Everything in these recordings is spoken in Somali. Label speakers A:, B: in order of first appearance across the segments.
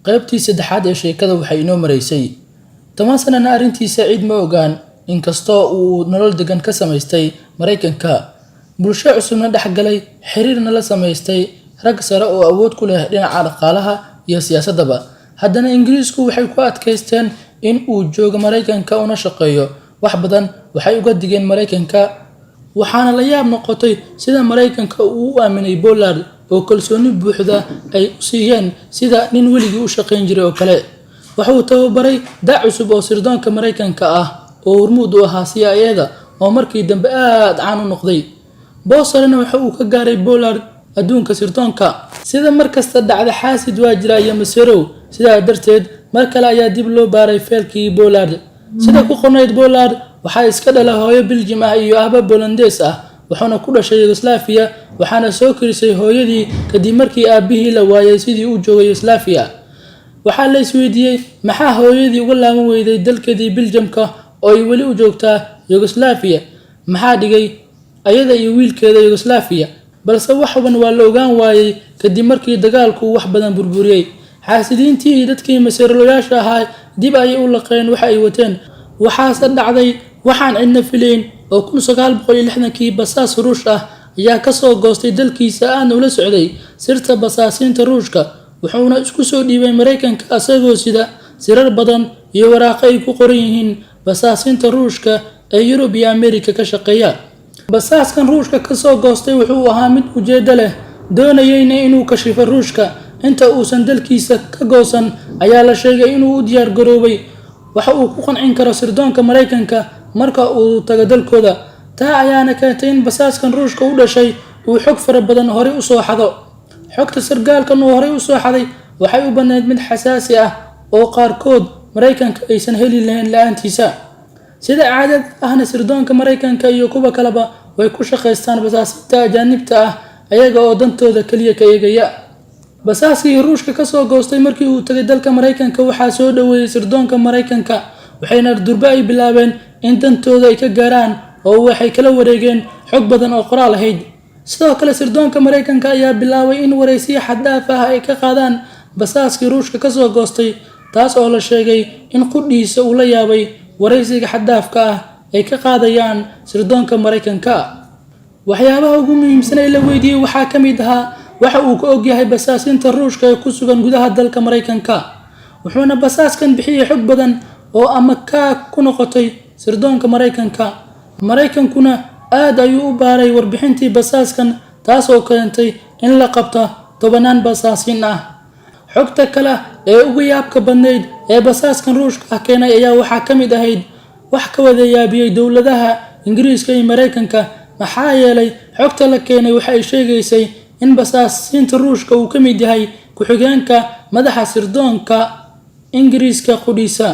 A: qaybtii saddexaad ee sheekada waxay inoo maraysay 10 sanana arrintiisa cid ma ogaan inkastoo uu nolol degan ka samaystay Mareykanka bulsho cusubna dhaxgalay xiriirna la samaystay rag sare oo awood ku leh dhinaca dhaqaalaha iyo siyaasadaba haddana Ingiriisku waxay ku adkaysteen in uu joogo Mareykanka una shaqeeyo wax badan waxay uga digeen Mareykanka waxaana la yaab noqotay sida Mareykanka uu u aaminay Pollard oo kalsooni buuxda ay u siiyeen sida nin weligii u shaqeyn jiray oo kale wuxuu tababaray daac cusub oo sirdoonka Mareykanka ah oo hormuud u ahaa CIA-da oo markii dambe aad caan u noqday boosarna wuxuu ka gaaray Pollard adduunka sirdoonka sida markasta dhacda xaasid waa jira iyo maseerow sida darteed mar kale ayaa dib loo baaray feelkii Pollard sida ku qornayd Pollard waxaa iska dhalay hooyo Belgium ah iyo aaba Polandes ah waxaana ku dhashay Yugoslavia waxaana soo kirisay hooyadii kadib markii aabihii la waayay sidii uu joogay Yugoslavia waxaa la isweydiiyay maxaa hooyadii uga laaban weyday dalkeedii Belgiumka oo ay wali u joogtaa Yugoslavia maxaa dhigay ayada iyo wiilkeeda Yugoslavia balse waxban waa la ogaan waayay kadib markii dagaalku wax badan burburiyay xaasidiintii dadkii maseerolayaasha ahaa dib ay u laqeen waxa ay wateen waxaas dhacday waxaan cidna filayn oo 1960kii basaas Ruush ah ayaa ka soo goostay dalkiisa aan ula socday sirta basaasinta Ruushka wuxuuna isku soo dhiibay Mareykanka asagoo sida sirar badan iyo waraaqo ay ku qoran yihiin basaasinta Ruushka ee Yurub iyo Ameerika ka shaqeeya basaaskan Ruushka ka soo goostay wuxuu ahaa mid ujeedo leh doonayayna inuu ka shifo Ruushka inta uusan dalkiisa ka goosan ayaa la sheegay inuu u diyaar garoobay waxa uu ku qancin karo sirdoonka Mareykanka marka uu tago dalkooda taa ayaana keentay in basaaskan Ruushka u dhashay uu xog fara badan hore u soo xado xogta sargaalkan uu hore u soo xaday waxay u badneyd mid xasaasi ah oo qaarkood Mareykanka aysan heli lahayn la'aantiisa sida caadad ahna sirdoonka Mareykanka iyo kuwa kaleba way ku shaqeystaan basaasinta ajaanibta ah ayaga oo dantooda kaliya ka eegaya basaaskii Ruushka ka soo goostay markii uu tagay dalka Mareykanka waxaa soo dhaweeyay sirdoonka Mareykanka waxayna durba ay bilaabeen in dantooda ay ka gaaraan oo waxay kala wareegeen xog badan oo qoraal ahayd sidoo kale sirdoonka Mareykanka ayaa bilaabay in wareysiyo xad dhaaf ah ay ka qaadaan basaaskii Ruushka ka soo goostay taas oo la sheegay in qudhiisa uu la yaabay wareysiga xad dhaafka ah ay ka qaadayaan sirdoonka Mareykanka waxyaabaha ugu muhiimsan ee la weydiiyay waxaa kamid ahaa waxa uu ka og yahay basaasinta Ruushka ee ku sugan gudaha dalka Mareykanka wuxuuna basaaskan bixiyay xog badan oo ama ka ku noqotay sirdoonka Mareykankuna aad ayuu u baaray warbixintii basaaskan taas oo keentay in la qabto 10 basaasin ah xogta kale ee ugu yaabka badneyd ee basaaskan Ruushka keenay ayaa waxaa kamid ahayd wax ka wada yaabiyay dawladaha Ingiriiska iyo Mareykanka maxaa yeelay xogta la keenay waxa ay sheegaysay in basaasinta Ruushka uu kamid yahay ku-xigeenka madaxa sirdoonka Ingiriiska qudhiisa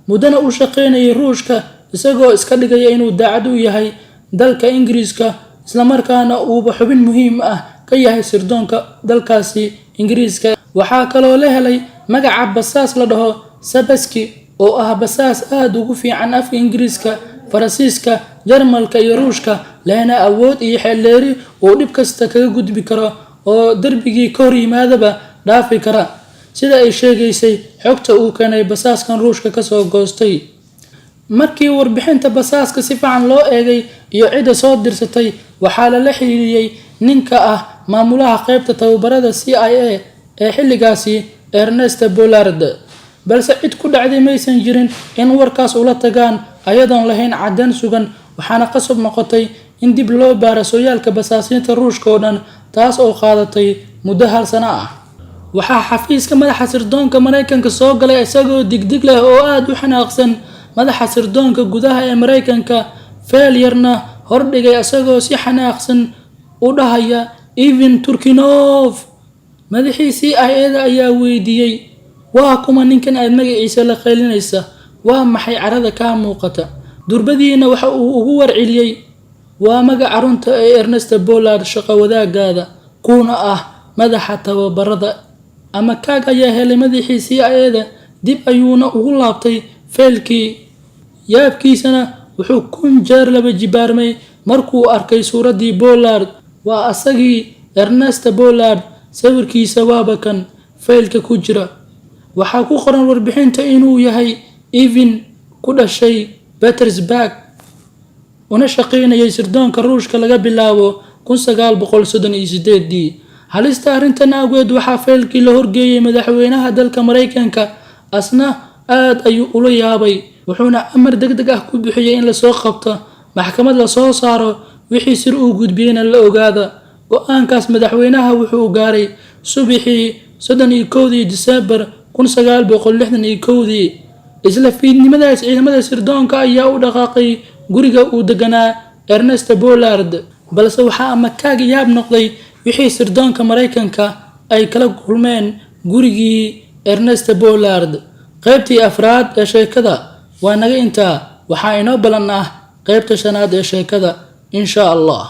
A: mudana u shaqeynayay Ruushka isagoo iska dhigaya inuu daacad u yahay dalka Ingiriiska isla markaana uu xubin muhiim ah ka yahay sirdoonka dalkaasi Ingiriiska waxaa kaloo la helay magaca basaas la dhaho Sabaski oo ah basaas aad ugu fiican afka Ingiriiska Faransiiska Jarmalka iyo Ruushka lehna awood iyo xeeldheeri oo dhib kasta kaga gudbi karo oo darbigii ka hor yimaadaba dhaafi kara sida ay sheegaysay xogta uu keenay basaaskan Ruushka ka soo goostay markii warbixinta basaaska si fiican loo eegay iyo cida soo dirsatay waxaa la xiriiriyay ninka ah maamulaha qaybta tababarada CIA ee xilligaasi Ernest Pollard balse cid ku dhacday maysan jirin in warkaas ula tagaan ayadoon lahayn cadaan sugan waxaana qasab noqotay in dib loo baaro sooyaalka basaasinta Ruushka oo dhan taas oo qaadatay muddo hal sano ah waxaa xafiiska madaxa sirdoonka Mareykanka soo galay isagoo digdig leh oo aad u xanaaqsan madaxa sirdoonka gudaha ee Mareykanka Failurna hordhigay isagoo si xanaaqsan u dhahaya Ivan Turchinov madaxii CIA-da ayaa weydiiyay waa kuma ninkan aad magaciisa la qeylinaysa waa maxay carada ka muuqata durbadiina waxa uu ugu warceliyay waa magaca runta ee Ernest Pollard shaqo wadaagaada kuna ah madaxa tababarada ama kaaga ayaa helay madaxii CIA-da dib ayuuna ugu laabtay feelkii yaabkiisana wuxuu kun jeer laba jibaarmay markuu arkay suuradii Pollard waa asagii Ernest Pollard sawirkiisa waaba kan faylka ku jira waxaa ku qoran warbixinta inuu yahay Ivan ku dhashay Petersburg una shaqeynayay sirdoonka Ruushka laga bilaabo 1938. halista arrintan awgeed waxaa faylkii la horgeeyay madaxweynaha dalka Mareykanka asna aad ayuu ula yaabay wuxuuna amar degdeg ah ku bixiyay in la soo qabto maxkamad la soo saaro wixii sir uu gudbiyayna la ogaado. go'aankaas madaxweynaha wuxuu gaaray subaxii 31 Diseembar 1961. isla fiidnimadaas ciidamada sirdoonka ayaa u dhaqaaqay guriga uu deganaa Ernest Bollard balse waxaa ama kaaga yaab noqday wixii sirdoonka Mareykanka ay kala kulmeen gurigii Ernest Bollard. qaybtii afraad ee sheekada waa naga intaa waxaa inoo balan ah qaybta shanaad ee sheekada insha Allah.